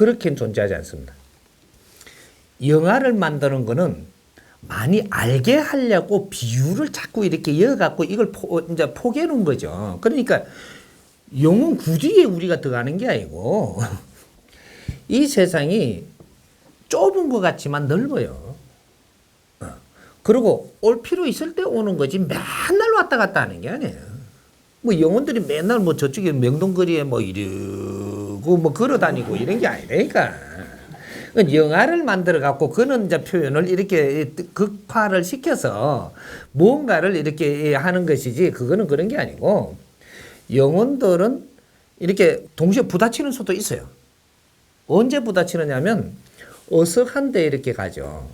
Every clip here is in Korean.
그렇게는 존재하지 않습니다. 영화를 만드는 거는 많이 알게 하려고 비유를 자꾸 이렇게 이어갖고 이걸 이제 포개해 놓은 거죠. 그러니까 영혼 구디에 우리가 들어가는 게 아니고 이 세상이 좁은 것 같지만 넓어요. 그리고 올 필요 있을 때 오는 거지 맨날 왔다 갔다 하는 게 아니에요. 뭐 영혼들이 맨날 뭐 저쪽에 명동거리에 뭐 이러고 뭐 걸어다니고 이런 게 아니라니까. 영화를 만들어 갖고 그런 이제 표현을 이렇게 극화를 시켜서 무언가를 이렇게 하는 것이지 그거는 그런 게 아니고 영혼들은 이렇게 동시에 부딪히는 수도 있어요. 언제 부딪히느냐면 어석한 데 이렇게 가죠.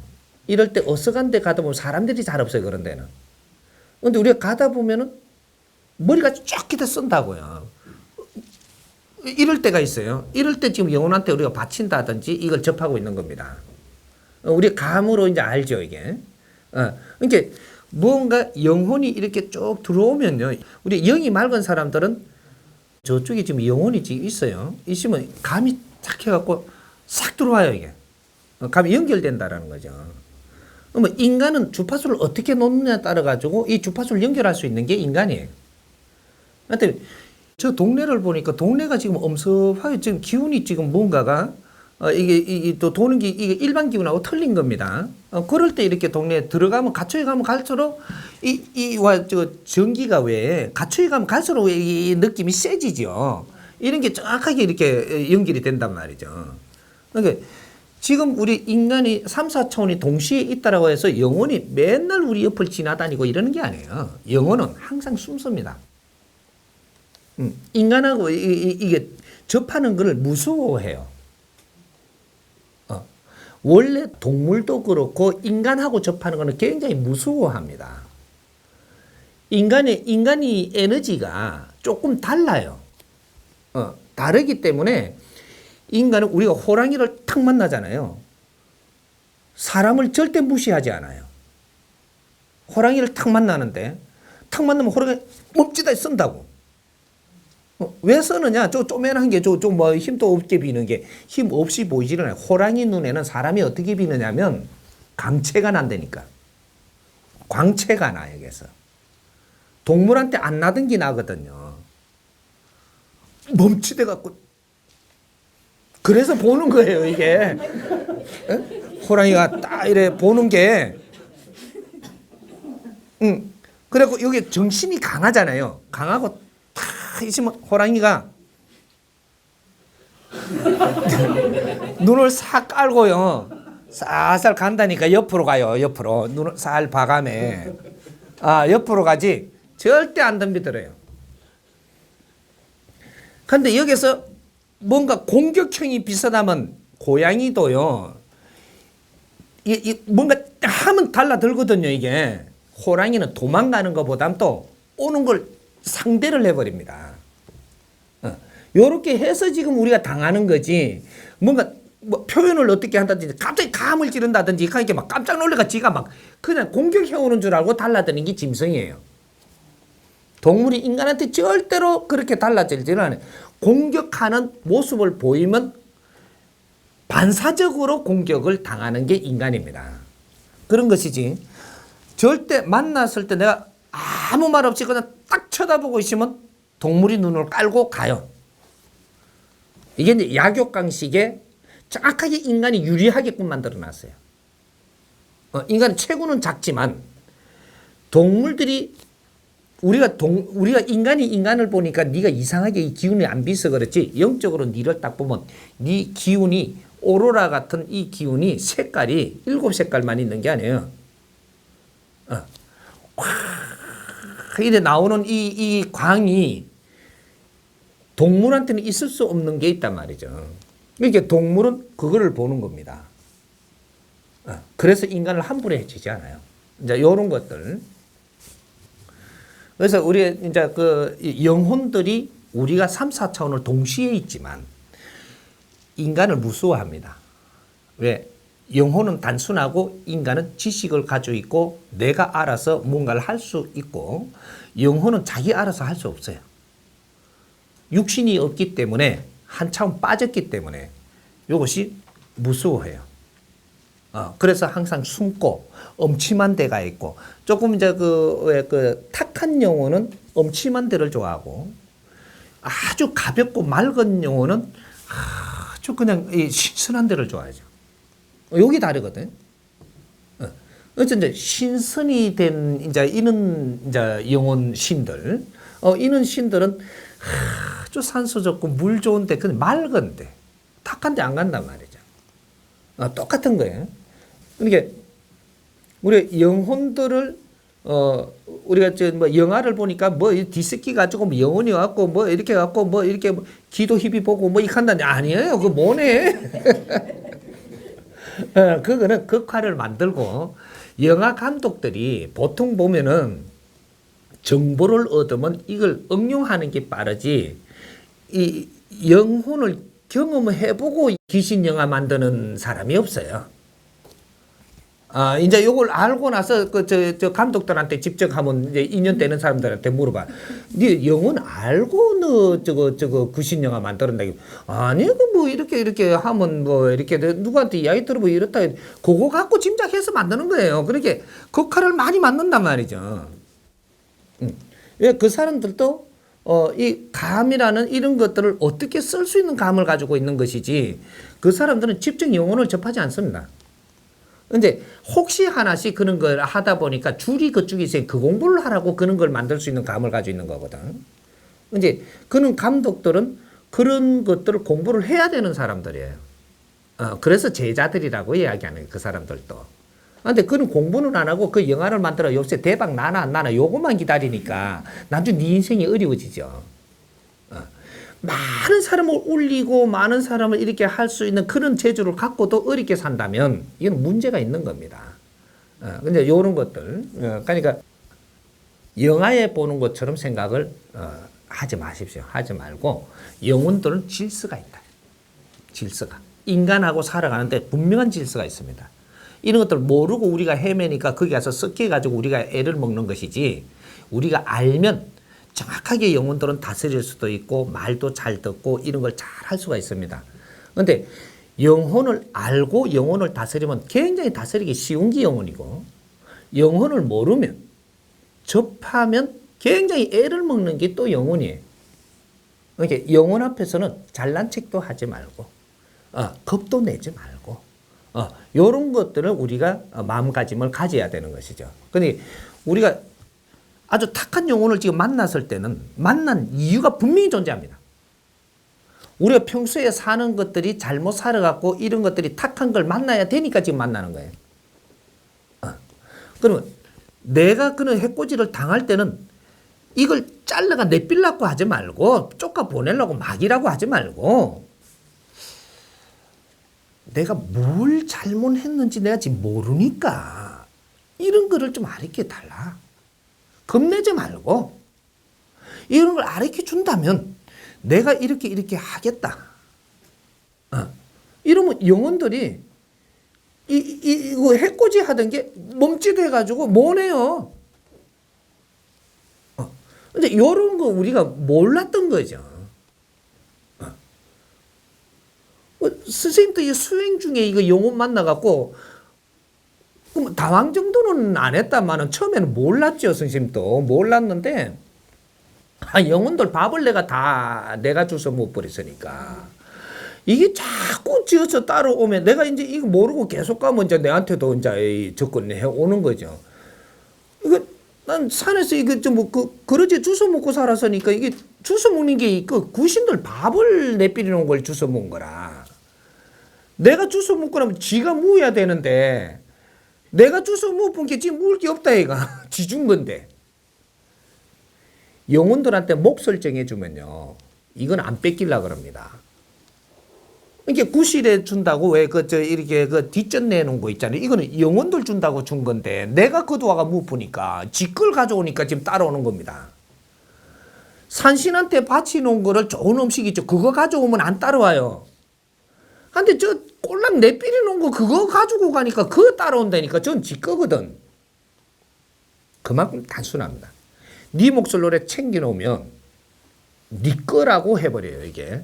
이럴 때 어석한 데 가다 보면 사람들이 잘 없어요. 그런 데는. 근데 우리가 가다 보면은 머리가 쫙 기다 쓴다고요. 이럴 때가 있어요. 이럴 때 지금 영혼한테 우리가 바친다든지 이걸 접하고 있는 겁니다. 우리 감으로 이제 알죠, 이게. 이렇게 무언가 영혼이 이렇게 쭉 들어오면요. 우리 영이 맑은 사람들은 저쪽에 지금 영혼이 지금 있어요. 있으면 감이 탁 해갖고 싹 들어와요, 이게. 감이 연결된다라는 거죠. 그러면 인간은 주파수를 어떻게 놓느냐에 따라 가지고 이 주파수를 연결할 수 있는 게 인간이에요. 하여튼 저 동네를 보니까 동네가 지금 엄습하게 지금 기운이 지금 뭔가가 이게 또 도는 게 이게 일반 기운하고 틀린 겁니다. 그럴 때 이렇게 동네에 들어가면 갇혀에 가면 갈수록 저 전기가 왜 갇혀에 가면 갈수록 이 느낌이 세지죠. 이런 게 정확하게 이렇게 연결이 된단 말이죠. 그러니까 지금 우리 인간이 3, 4차원이 동시에 있다라고 해서 영혼이 맨날 우리 옆을 지나다니고 이러는 게 아니에요. 영혼은 항상 숨습니다. 인간하고 이게 접하는 걸 무서워해요. 원래 동물도 그렇고 인간하고 접하는 거는 굉장히 무서워합니다. 인간이 에너지가 조금 달라요. 다르기 때문에 인간은 우리가 호랑이를 탁 만나잖아요. 사람을 절대 무시하지 않아요. 호랑이를 탁 만나는데 탁 만나면 호랑이 멈지다 쓴다고. 왜 쓰느냐? 저 쪼매난 게 좀 뭐 힘도 없게 비는 게 힘 없이 보이지는 않아요. 호랑이 눈에는 사람이 어떻게 비느냐면 광채가 난다니까. 광채가 나요, 여기서. 동물한테 안 나던 게 나거든요. 멈추대 갖고. 그래서 보는 거예요, 이게. 호랑이가 딱 이래 보는 게. 그래갖고 여기 정신이 강하잖아요. 강하고 있으면 호랑이가 눈을 싹 깔고요. 쌀쌀 간다니까 옆으로 가요. 옆으로. 눈을 살 봐가매. 옆으로 가지. 절대 안 덤비더래요. 근데 여기서 뭔가 공격형이 비슷하면 고양이도요. 뭔가 하면 달라들거든요, 이게. 호랑이는 도망가는 것보다는 또 오는 걸 상대를 해버립니다. 요렇게 해서 지금 우리가 당하는 거지. 뭔가 뭐 표현을 어떻게 한다든지 갑자기 감을 지른다든지 이렇게 막 깜짝 놀래가 지가 막 그냥 공격해 오는 줄 알고 달라드는 게 짐승이에요. 동물이 인간한테 절대로 그렇게 달라들지는 않아요. 공격하는 모습을 보이면 반사적으로 공격을 당하는 게 인간입니다. 그런 것이지. 절대 만났을 때 내가 아무 말 없이 그냥 딱 쳐다보고 있으면 동물이 눈을 깔고 가요. 이게 이제 약육강식에 정확하게 인간이 유리하게끔 만들어 놨어요. 인간은 체구는 작지만 동물들이 우리가 인간이 인간을 보니까 네가 이상하게 이 기운이 안 비서 그렇지 영적으로 니를 딱 보면 네 기운이 오로라 같은 이 기운이 색깔이 7색깔만 있는 게 아니에요. 이래 나오는 이 광이 동물한테는 있을 수 없는 게 있단 말이죠. 이렇게 동물은 그거를 보는 겁니다. 그래서 인간을 함부로 해치지 않아요. 이제 이런 것들. 그래서 우리 이제 그 영혼들이 우리가 3, 4차원을 동시에 있지만 인간을 무서워합니다. 왜? 영혼은 단순하고 인간은 지식을 가지고 있고 내가 알아서 뭔가를 할 수 있고 영혼은 자기 알아서 할 수 없어요. 육신이 없기 때문에 한 차원 빠졌기 때문에 요것이 무서워해요. 그래서 항상 숨고 엄침한 데가 있고 조금 이제 그 탁한 영혼은 엄침한 데를 좋아하고 아주 가볍고 맑은 영혼은 아주 그냥 이 신선한 데를 좋아하죠. 여기 다르거든. 그래서 이제 신선이 된 이제 이런 이제 영혼 신들, 이런 신들은 아주 산소 좋고 물 좋은데 그 맑은데 탁한데 안 간단 말이죠. 똑같은 거예요. 그러니까 우리 영혼들을 우리가 뭐 영화를 보니까 뭐 뒤섞이 가지고 뭐 영혼이 갖고 뭐 이렇게 갖고 뭐 이렇게 기도 희비 보고 뭐 이렇게 한다니 아니에요. 그거 뭐네. 그거는 극화를 만들고 영화 감독들이 보통 보면은 정보를 얻으면 이걸 응용하는 게 빠르지 이 영혼을 경험해보고 귀신 영화 만드는 사람이 없어요. 이제 요걸 알고 나서 저 감독들한테 직접 하면 이제 인연 되는 사람들한테 물어봐. 네 영혼 알고 너 저거 귀신 영화 만들었다. 아니 그 뭐 이렇게 하면 뭐 이렇게 누구한테 이야기 들어보고 이렇다. 그거 갖고 짐작해서 만드는 거예요. 그렇게 극화를 많이 만든단 말이죠. 왜 그 사람들도 이 감이라는 이런 것들을 어떻게 쓸 수 있는 감을 가지고 있는 것이지 그 사람들은 직접 영혼을 접하지 않습니다. 근데 혹시 하나씩 그런 걸 하다 보니까 줄이 그쪽에 있어요. 그 공부를 하라고 그런 걸 만들 수 있는 감을 가지고 있는 거거든. 근데 그런 감독들은 그런 것들을 공부를 해야 되는 사람들이에요. 그래서 제자들이라고 이야기하는 거예요. 그 사람들도. 근데 그런 공부는 안 하고 그 영화를 만들어 요새 대박 나나 안 나나 요것만 기다리니까 나중에 네 인생이 어려워지죠. 많은 사람을 울리고 많은 사람을 이렇게 할 수 있는 그런 재주를 갖고도 어렵게 산다면 이건 문제가 있는 겁니다. 근데 이런 것들, 그러니까 영화에 보는 것처럼 생각을 하지 마십시오. 하지 말고 영혼들은 질서가 있다. 질서가. 인간하고 살아가는데 분명한 질서가 있습니다. 이런 것들 모르고 우리가 헤매니까 거기 가서 섞여가지고 우리가 애를 먹는 것이지 우리가 알면 정확하게 영혼들은 다스릴 수도 있고 말도 잘 듣고 이런 걸 잘 할 수가 있습니다. 그런데 영혼을 알고 영혼을 다스리면 굉장히 다스리기 쉬운 게 영혼이고 영혼을 모르면 접하면 굉장히 애를 먹는 게 또 영혼이에요. 그러니까 영혼 앞에서는 잘난 척도 하지 말고 겁도 내지 말고 이런 것들을 우리가 마음가짐을 가져야 되는 것이죠. 그런데 우리가 아주 탁한 영혼을 지금 만났을 때는 만난 이유가 분명히 존재합니다. 우리가 평소에 사는 것들이 잘못 살아갖고 이런 것들이 탁한 걸 만나야 되니까 지금 만나는 거예요. 그러면 내가 그런 해코지를 당할 때는 이걸 잘라가 내빌라고 하지 말고 쫓아 보내려고 막이라고 하지 말고 내가 뭘 잘못했는지 내가 지금 모르니까 이런 거를 좀 가르쳐 달라. 겁내지 말고 이런 걸 가르쳐 준다면 내가 이렇게 하겠다. 이러면 영혼들이 이거 해코지 하던 게 멈칫해가지고 뭐네요. 근데 이런 거 우리가 몰랐던 거죠. 선생님도 이 수행 중에 이거 영혼 만나갖고 당황 정도는 안 했다마는 처음에는 몰랐죠. 선생님도 몰랐는데 영혼들 밥을 내가 주워 못 버렸으니까 이게 자꾸 지어서 따라오면 내가 이제 이거 모르고 계속 가면 이제 내한테도 이제 접근해 오는 거죠. 이거 난 산에서 이거 좀 뭐 그러지 주워 먹고 살았으니까 이게 주워 먹는 게 그 귀신들 밥을 내비리는 걸 주워 먹은 거라. 내가 주워 먹고 나면 지가 무어야 되는데 내가 주워 먹은 게 지금 먹을 게 없다 얘가 지 준 건데. 영혼들한테 몫을 정해주면요 이건 안 뺏기려 그럽니다. 이게 구실에 준다고 왜 이렇게 뒷전 내놓은 거 있잖아요. 이거는 영혼들 준다고 준 건데 내가 거두어가 묵으니까 지 걸 가져오니까 지금 따라오는 겁니다. 산신한테 바치놓은 거를 좋은 음식 있죠. 그거 가져오면 안 따라와요. 근데 저 꼴랑 내비리 놓은 거 그거 가지고 가니까 그거 따라온다니까. 전 지 거거든. 그만큼 단순합니다. 네 몫을 노래 챙겨놓으면 네 거라고 해버려요 이게.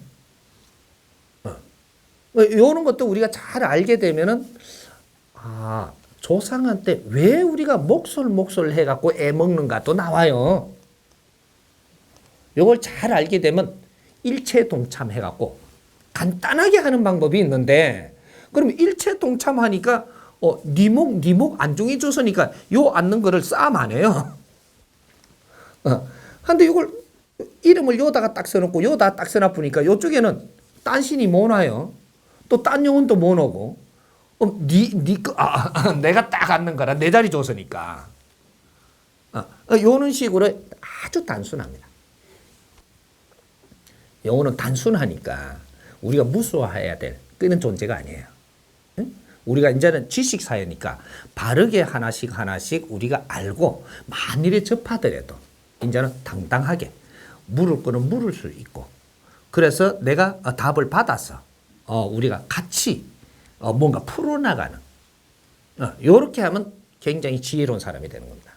요런 것도 우리가 잘 알게 되면은 조상한테 왜 우리가 목솔 해갖고 애먹는가도 나와요. 요걸 잘 알게 되면 일체 동참해갖고 간단하게 하는 방법이 있는데, 그럼 일체 동참하니까 니목 안중이 주서니까 요 앉는 거를 싸움 안 해요. 근데 이걸 이름을 요다가 딱 써놓고 요다 딱 써놔보니까 요쪽에는 딴 신이 못 와요. 또 딴 영혼도 못 오고. 내가 딱 앉는 거라 내 자리 줬으니까. 요런 식으로 아주 단순합니다. 영혼은 단순하니까 우리가 무서워해야 될 그런 존재가 아니에요. 응? 우리가 이제는 지식 사회니까 바르게 하나씩 우리가 알고 만일에 접하더라도 이제는 당당하게 물을 거는 물을 수 있고, 그래서 내가 답을 받아서 우리가 같이 뭔가 풀어나가는, 이렇게 하면 굉장히 지혜로운 사람이 되는 겁니다.